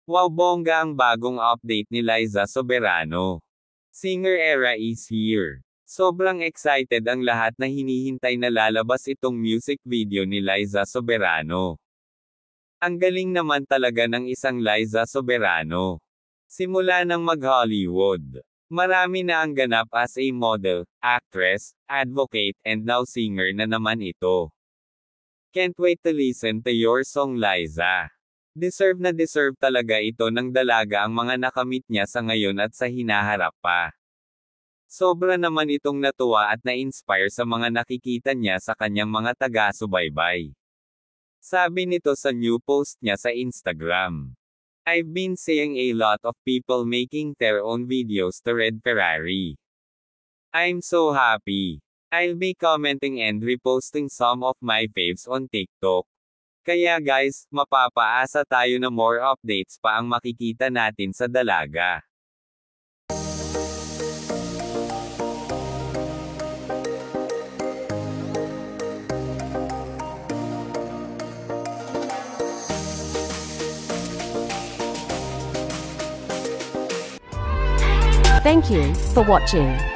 Wow, bongga ang bagong update ni Liza Soberano. Singer era is here. Sobrang excited ang lahat na hinihintay na lalabas itong music video ni Liza Soberano. Ang galing naman talaga ng isang Liza Soberano. Simula nang mag-Hollywood, marami na ang ganap as a model, actress, advocate, and now singer na naman ito. Can't wait to listen to your song, Liza. Deserve na deserve talaga ito ng dalaga ang mga nakamit niya sa ngayon at sa hinaharap pa. Sobra naman itong natuwa at na-inspire sa mga nakikita niya sa kanyang mga taga-subaybay. Sabi nito sa new post niya sa Instagram. I've been seeing a lot of people making their own videos to Red Ferrari. I'm so happy. I'll be commenting and reposting some of my faves on TikTok. Kaya guys, mapapaasa tayo na more updates pa ang makikita natin sa dalaga. Thank you for watching.